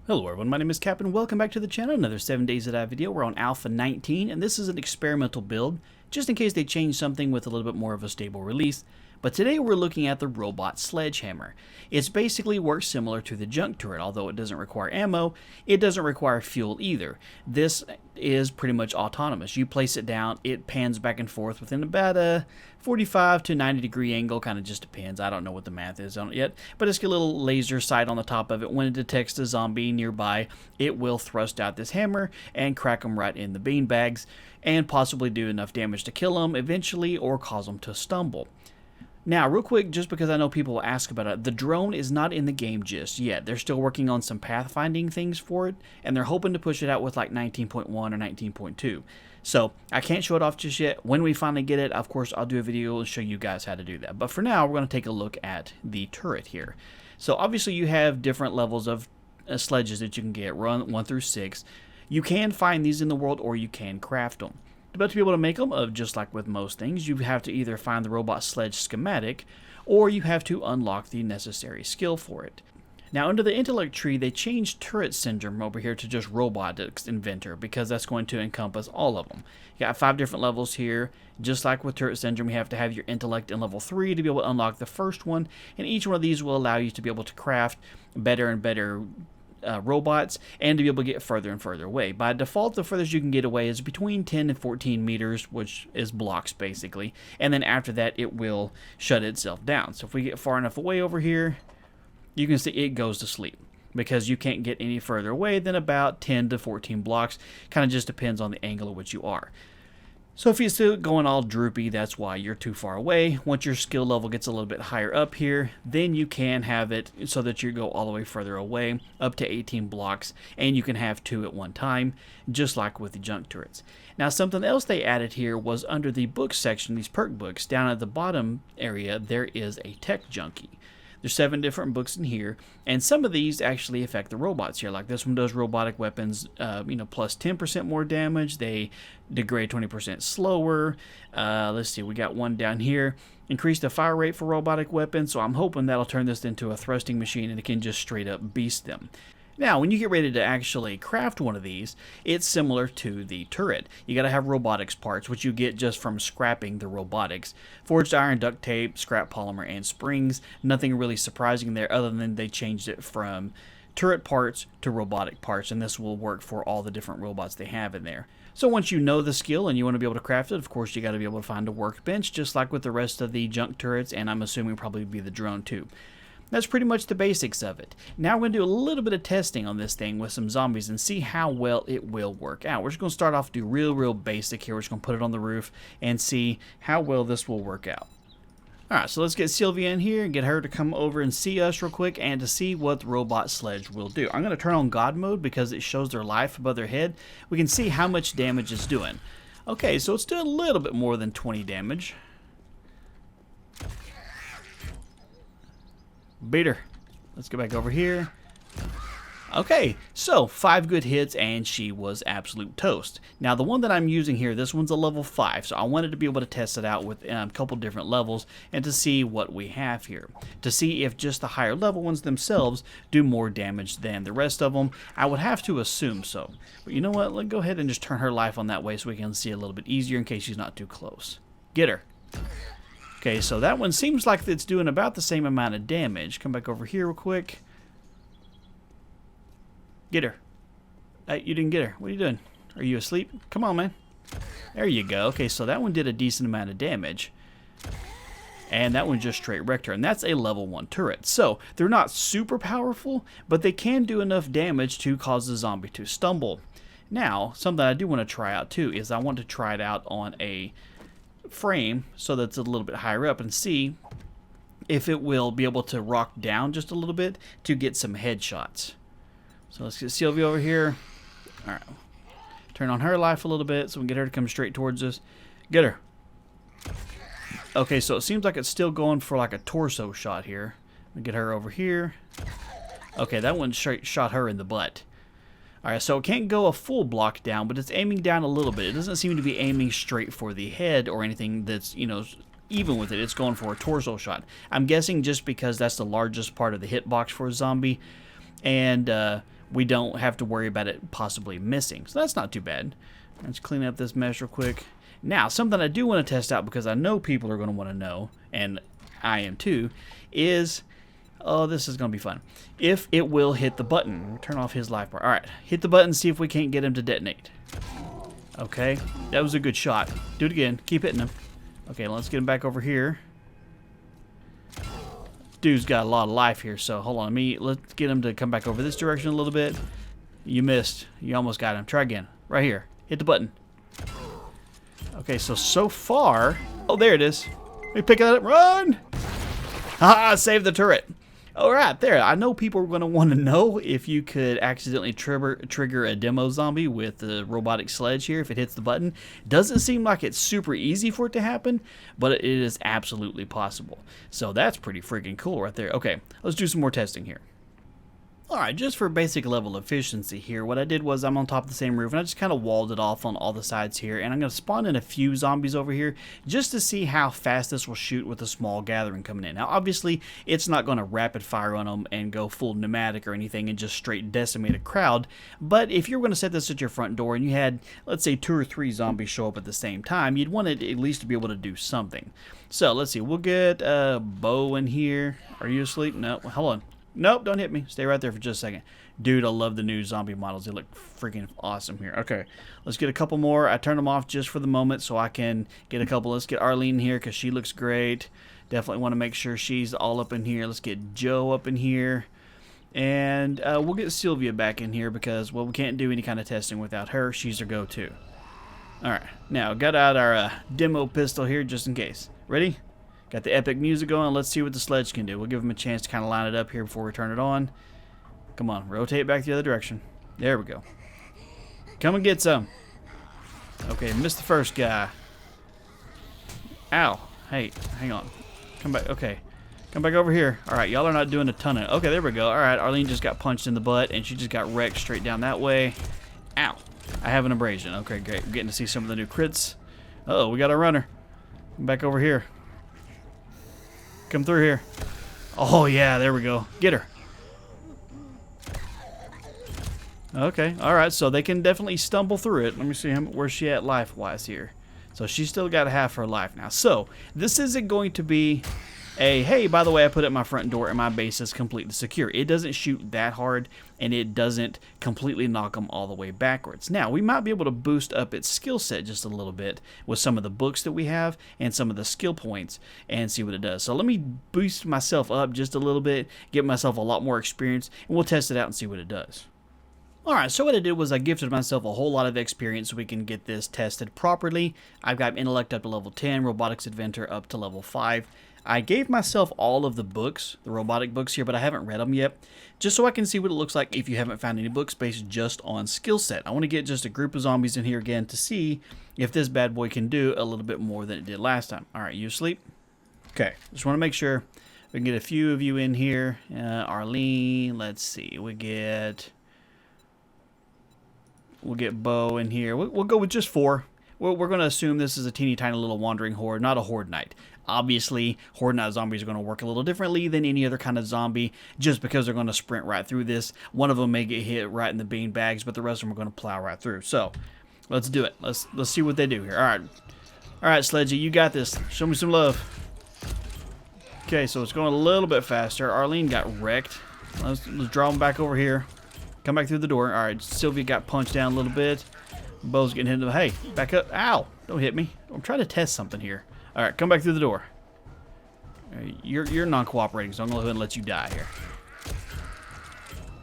Hello everyone, my name is Cap and welcome back to the channel. Another 7 Days to Die video. We're on Alpha 19 and this is an experimental build just in case they change something with a little bit more of a stable release. But today we're looking at the Robot Sledgehammer. It's basically works similar to the junk turret, although it doesn't require ammo, it doesn't require fuel either. This is pretty much autonomous. You place it down, it pans back and forth within about a 45 to 90 degree angle, kind of just depends. I don't know what the math is on it yet, but it's got a little laser sight on the top of it. When it detects a zombie nearby, it will thrust out this hammer and crack them right in the bean bags and possibly do enough damage to kill them eventually or cause them to stumble. Now, real quick, just because I know people will ask about it, the drone is not in the game just yet. They're still working on some pathfinding things for it, and they're hoping to push it out with like 19.1 or 19.2. So, I can't show it off just yet. When we finally get it, of course, I'll do a video and show you guys how to do that. But for now, we're going to take a look at the turret here. So, obviously, you have different levels of sledges that you can get, run 1 through 6. You can find these in the world, or you can craft them. But to be able to make them, just like with most things, you have to either find the robot sledge schematic, or you have to unlock the necessary skill for it. Now, under the intellect tree, they changed turret syndrome over here to just robotics inventor, because that's going to encompass all of them. You got 5 different levels here. Just like with turret syndrome, you have to have your intellect in level 3 to be able to unlock the first one, and each one of these will allow you to be able to craft better and better robots and to be able to get further and further away. By default, the furthest you can get away is between 10 and 14 meters, which is blocks basically, and then after that it will shut itself down. So if we get far enough away over here, you can see it goes to sleep because you can't get any further away than about 10 to 14 blocks. Kind of just depends on the angle at which you are. So if you're still going all droopy, that's why you're too far away. Once your skill level gets a little bit higher up here, then you can have it so that you go all the way further away, up to 18 blocks, and you can have 2 at one time, just like with the junk turrets. Now, something else they added here was under the books section, these perk books, down at the bottom area, there is a tech junkie. There's 7 different books in here, and some of these actually affect the robots here. Like this one does robotic weapons, plus 10% more damage. They degrade 20% slower. Let's see, we got one down here. Increase the fire rate for robotic weapons, so I'm hoping that'll turn this into a thrusting machine and it can just straight up beast them. Now, when you get ready to actually craft one of these, it's similar to the turret. You gotta have robotics parts, which you get just from scrapping the robotics. Forged iron, duct tape, scrap polymer, and springs. Nothing really surprising there other than they changed it from turret parts to robotic parts, and this will work for all the different robots they have in there. So once you know the skill and you want to be able to craft it, of course you got to be able to find a workbench, just like with the rest of the junk turrets, and I'm assuming probably be the drone too. That's pretty much the basics of it. Now we're going to do a little bit of testing on this thing with some zombies and see how well it will work out. We're just going to start off do real basic here. We're just going to put it on the roof and see how well this will work out. Alright, so let's get Sylvia in here and get her to come over and see us real quick and to see what the robot sledge will do. I'm going to turn on God mode because it shows their life above their head. We can see how much damage it's doing. Okay, so it's doing a little bit more than 20 damage. Beat her. Let's go back over here. Okay, so 5 good hits and she was absolute toast. Now the one that I'm using here, this one's a level 5, so I wanted to be able to test it out with a couple different levels and to see what we have here. To see if just the higher level ones themselves do more damage than the rest of them. I would have to assume so. But you know what, let's go ahead and just turn her life on that way so we can see a little bit easier in case she's not too close. Get her. Okay, so that one seems like it's doing about the same amount of damage. Come back over here real quick. Get her. Hey, you didn't get her. What are you doing? Are you asleep? Come on, man. There you go. Okay, so that one did a decent amount of damage. And that one just straight wrecked her. And that's a level 1 turret. So, they're not super powerful, but they can do enough damage to cause the zombie to stumble. Now, something I do want to try out too is I want to try it out on a frame so that's a little bit higher up and see if it will be able to rock down just a little bit to get some headshots. So let's get Sylvia over here. Alright. Turn on her life a little bit so we can get her to come straight towards us. Get her. Okay, so it seems like it's still going for like a torso shot here. Get her over here. Okay, that one straight shot her in the butt. Alright, so it can't go a full block down, but it's aiming down a little bit. It doesn't seem to be aiming straight for the head or anything that's, even with it. It's going for a torso shot. I'm guessing just because that's the largest part of the hitbox for a zombie. And we don't have to worry about it possibly missing. So that's not too bad. Let's clean up this mesh real quick. Now, something I do want to test out, because I know people are going to want to know, and I am too, is, oh, this is going to be fun, if it will hit the button. We'll turn off his life bar. All right, hit the button, see if we can't get him to detonate. Okay, that was a good shot. Do it again. Keep hitting him. Okay, let's get him back over here. Dude's got a lot of life here, so hold on. Let's get him to come back over this direction a little bit. You missed. You almost got him. Try again. Right here. Hit the button. Okay, so far... Oh, there it is. Let me pick it up. Run! Haha, save the turret. All right, there. I know people are going to want to know if you could accidentally trigger a demo zombie with the robotic sledge here if it hits the button. Doesn't seem like it's super easy for it to happen, but it is absolutely possible. So that's pretty freaking cool right there. Okay, let's do some more testing here. Alright, just for basic level efficiency here, what I did was I'm on top of the same roof and I just kind of walled it off on all the sides here, and I'm going to spawn in a few zombies over here just to see how fast this will shoot with a small gathering coming in. Now obviously it's not going to rapid fire on them and go full pneumatic or anything and just straight decimate a crowd, but if you're going to set this at your front door and you had, let's say, 2 or 3 zombies show up at the same time, you'd want it at least to be able to do something. So let's see, we'll get Bo in here. Are you asleep? No, hold on. Nope, don't hit me. Stay right there for just a second. Dude, I love the new zombie models. They look freaking awesome here. Okay, let's get a couple more. I turned them off just for the moment so I can get a couple. Let's get Arlene here because she looks great. Definitely want to make sure she's all up in here. Let's get Joe up in here. And we'll get Sylvia back in here because, well, we can't do any kind of testing without her. She's our go-to. All right, now got out our demo pistol here just in case. Ready? Got the epic music going. Let's see what the sledge can do. We'll give him a chance to kind of line it up here before we turn it on. Come on, rotate back the other direction. There we go. Come and get some. Okay, missed the first guy. Ow. Hey, hang on. Come back. Okay. Come back over here. All right, y'all are not doing a ton of... Okay, there we go. All right, Arlene just got punched in the butt, and she just got wrecked straight down that way. Ow. I have an abrasion. Okay, great. We're getting to see some of the new crits. Uh-oh, we got a runner. Come back over here. Come through here. Oh, yeah, there we go. Get her. Okay, all right, so they can definitely stumble through it. Let me see where's she at life-wise here. So she's still got half her life now. So this isn't going to be a, hey, by the way, I put it at my front door and my base is completely secure. It doesn't shoot that hard, and it doesn't completely knock them all the way backwards. Now, we might be able to boost up its skill set just a little bit with some of the books that we have and some of the skill points and see what it does. So let me boost myself up just a little bit, get myself a lot more experience, and we'll test it out and see what it does. Alright, so what I did was I gifted myself a whole lot of experience so we can get this tested properly. I've got Intellect up to level 10, Robotics Inventor up to level 5. I gave myself all of the books, the robotic books here, but I haven't read them yet, just so I can see what it looks like if you haven't found any books based just on skill set. I want to get just a group of zombies in here again to see if this bad boy can do a little bit more than it did last time. Alright, you asleep? Okay, just want to make sure we can get a few of you in here. Arlene, let's see, we'll get Bo in here. We'll go with just 4. We're going to assume this is a teeny tiny little wandering horde, not a horde knight. Obviously, horde knight zombies are going to work a little differently than any other kind of zombie just because they're going to sprint right through this. One of them may get hit right in the bean bags, but the rest of them are going to plow right through. So, let's do it. Let's see what they do here. All right, Sledgy, you got this. Show me some love. Okay, so it's going a little bit faster. Arlene got wrecked. Let's draw them back over here. Come back through the door. All right, Sylvia got punched down a little bit. Bo's getting hit. Hey, back up. Ow, don't hit me. I'm trying to test something here. All right, come back through the door. You're non-cooperating, so I'm going to go ahead and let you die here.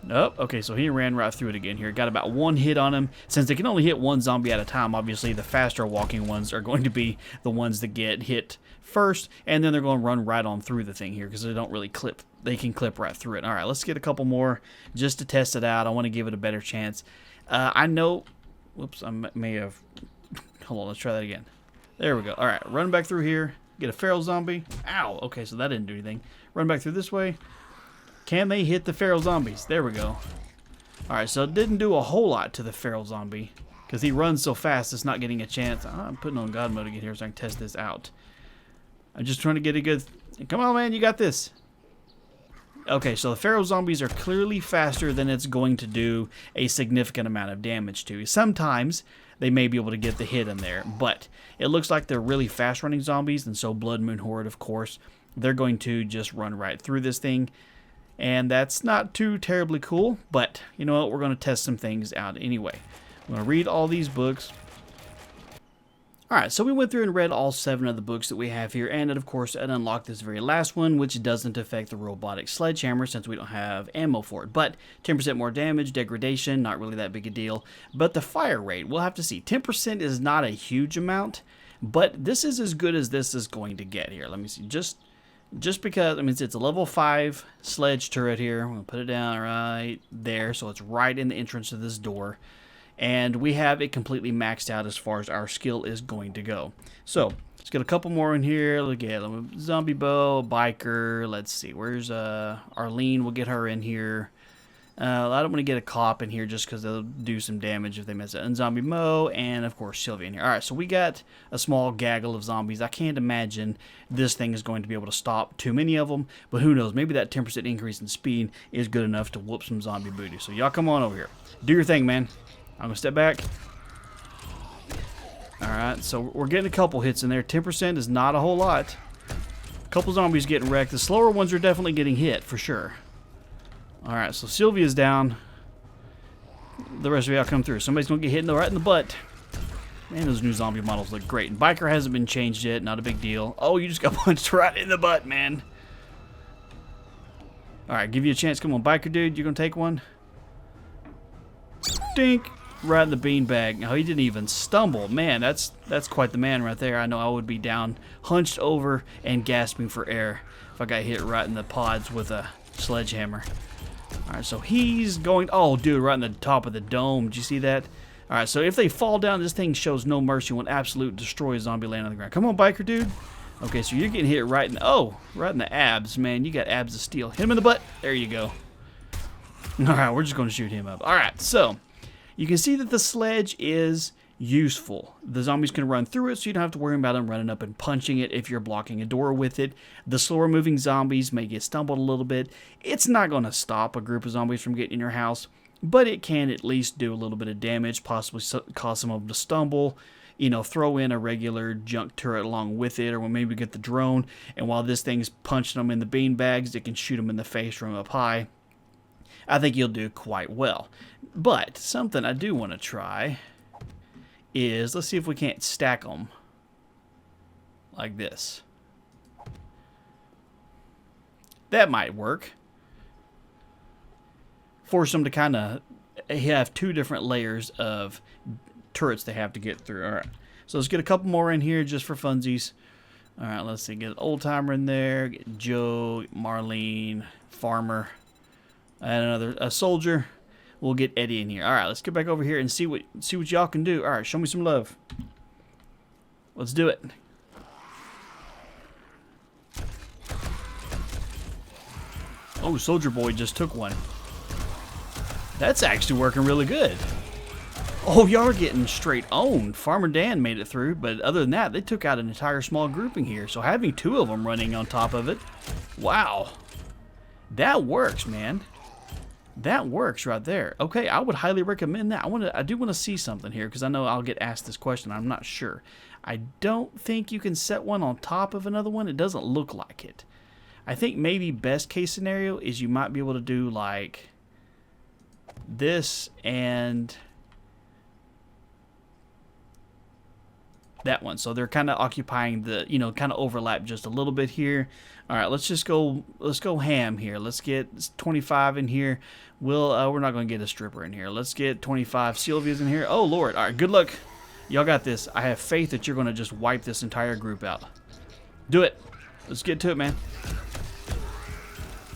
Nope. Okay, so he ran right through it again here. Got about 1 hit on him. Since they can only hit 1 zombie at a time, obviously the faster walking ones are going to be the ones that get hit first, and then they're going to run right on through the thing here because they don't really clip. They can clip right through it. All right, let's get a couple more just to test it out. I want to give it a better chance. I know... Whoops, I may have... Hold on, let's try that again. There we go. All right, run back through here. Get a Faro Zombie. Ow, okay, so that didn't do anything. Run back through this way. Can they hit the Faro Zombies? There we go. All right, so it didn't do a whole lot to the Faro Zombie because he runs so fast it's not getting a chance. I'm putting on God mode again here so I can test this out. I'm just trying to get a good... Come on, man, you got this. Okay, so the Faro Zombies are clearly faster than it's going to do a significant amount of damage to. Sometimes they may be able to get the hit in there, but it looks like they're really fast-running zombies, and so Blood Moon Horde, of course, they're going to just run right through this thing, and that's not too terribly cool, but you know what? We're going to test some things out anyway. I'm going to read all these books. Alright, so we went through and read all 7 of the books that we have here, and of course it unlocked this very last one, which doesn't affect the robotic sledgehammer since we don't have ammo for it. But 10% more damage, degradation, not really that big a deal. But the fire rate, we'll have to see. 10% is not a huge amount, but this is as good as this is going to get here. Let me see, just because, I mean, it's a level 5 sledge turret here. I'm going to put it down right there, so it's right in the entrance of this door. And we have it completely maxed out as far as our skill is going to go. So, let's get a couple more in here. Look at zombie bow, biker. Let's see, where's Arlene? We'll get her in here. I don't want to get a cop in here just because they'll do some damage if they miss it. And zombie Mo, and of course Sylvia in here. Alright, so we got a small gaggle of zombies. I can't imagine this thing is going to be able to stop too many of them, but who knows, maybe that 10% increase in speed is good enough to whoop some zombie booty. So y'all come on over here. Do your thing, man. I'm going to step back. Alright, so we're getting a couple hits in there. 10% is not a whole lot. A couple zombies getting wrecked. The slower ones are definitely getting hit, for sure. Alright, so Sylvia's down. The rest of y'all come through. Somebody's going to get hit right in the butt. Man, those new zombie models look great. And Biker hasn't been changed yet. Not a big deal. Oh, you just got punched right in the butt, man. Alright, give you a chance. Come on, Biker dude. You going to take one? Dink. Right in the beanbag. Oh, he didn't even stumble. Man, that's quite the man right there. I know I would be down, hunched over, and gasping for air if I got hit right in the pods with a sledgehammer. Alright, so he's going... Oh, dude, right in the top of the dome. Did you see that? Alright, so if they fall down, this thing shows no mercy and will absolutely destroy zombie land on the ground. Come on, biker dude. Okay, so you're getting hit right in... Oh, right in the abs, man. You got abs of steel. Hit him in the butt. There you go. Alright, we're just going to shoot him up. Alright, so... You can see that the sledge is useful. The zombies can run through it, so you don't have to worry about them running up and punching it if you're blocking a door with it. The slower moving zombies may get stumbled a little bit. It's not going to stop a group of zombies from getting in your house, but it can at least do a little bit of damage, possibly cause some of them to stumble. You know, throw in a regular junk turret along with it, or we'll maybe get the drone, and while this thing's punching them in the bean bags, it can shoot them in the face from up high. I think you'll do quite well. But something I do want to try is, let's see if we can't stack them like this. That might work. Force them to kind of have 2 different layers of turrets they have to get through. All right, so let's get a couple more in here just for funsies. All right, let's see, get an old timer in there, get Joe, Marlene, Farmer, and a soldier. We'll get Eddie in here. All right, let's get back over here and see what y'all can do. All right, show me some love. Let's do it. Oh, Soldier Boy just took one. That's actually working really good. Oh, y'all are getting straight owned. Farmer Dan made it through, but other than that, they took out an entire small grouping here. So having 2 of them running on top of it, wow. That works, man. That works right there. Okay, I would highly recommend that. I do want to see something here because I know I'll get asked this question. I'm not sure. I don't think you can set one on top of another one. It doesn't look like it. I think maybe best case scenario is you might be able to do like this and that one. So they're kind of occupying the, you know, kind of overlap just a little bit here. All right, let's go ham here. Let's get 25 in here. We're not going to get a stripper in here. Let's get 25 Sylvia's in here. Oh, Lord. All right, good luck. Y'all got this. I have faith that you're going to just wipe this entire group out. Do it. Let's get to it, man.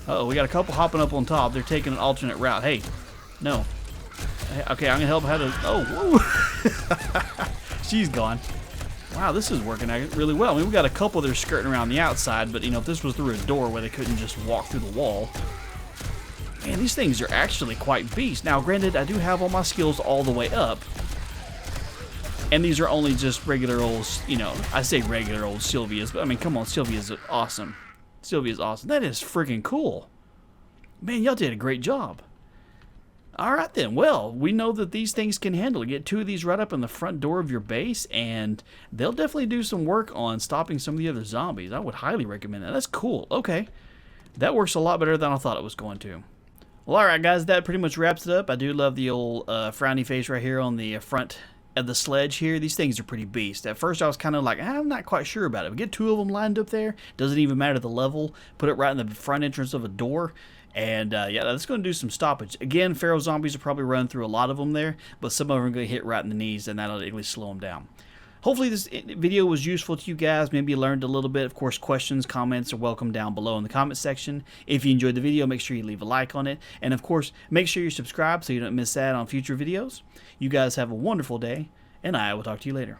Uh-oh, we got a couple hopping up on top. They're taking an alternate route. Hey, no. Okay, I'm going to help how to... Oh, whoa. She's gone. Wow, this is working out really well. I mean, we got a couple that are skirting around the outside, but, you know, if this was through a door where they couldn't just walk through the wall... Man, these things are actually quite beasts. Now, granted, I do have all my skills all the way up. And these are only just regular old, you know, I say regular old Sylvia's, but I mean, come on, Sylvia's awesome. Sylvia's awesome. That is freaking cool. Man, y'all did a great job. All right then. Well, we know that these things can handle it. Get 2 of these right up in the front door of your base, and they'll definitely do some work on stopping some of the other zombies. I would highly recommend that. That's cool. Okay. That works a lot better than I thought it was going to. Well, all right, guys. That pretty much wraps it up. I do love the old frowny face right here on the front of the sledge here. These things are pretty beast. At first, I was kind of like, I'm not quite sure about it. We get 2 of them lined up there. Doesn't even matter the level. Put it right in the front entrance of a door. And yeah, that's going to do some stoppage. Again, Faro Zombies will probably run through a lot of them there, but some of them are going to hit right in the knees, and that'll at least slow them down. Hopefully this video was useful to you guys. Maybe you learned a little bit. Of course, questions, comments are welcome down below in the comment section. If you enjoyed the video, make sure you leave a like on it. And of course, make sure you subscribe so you don't miss out on future videos. You guys have a wonderful day, and I will talk to you later.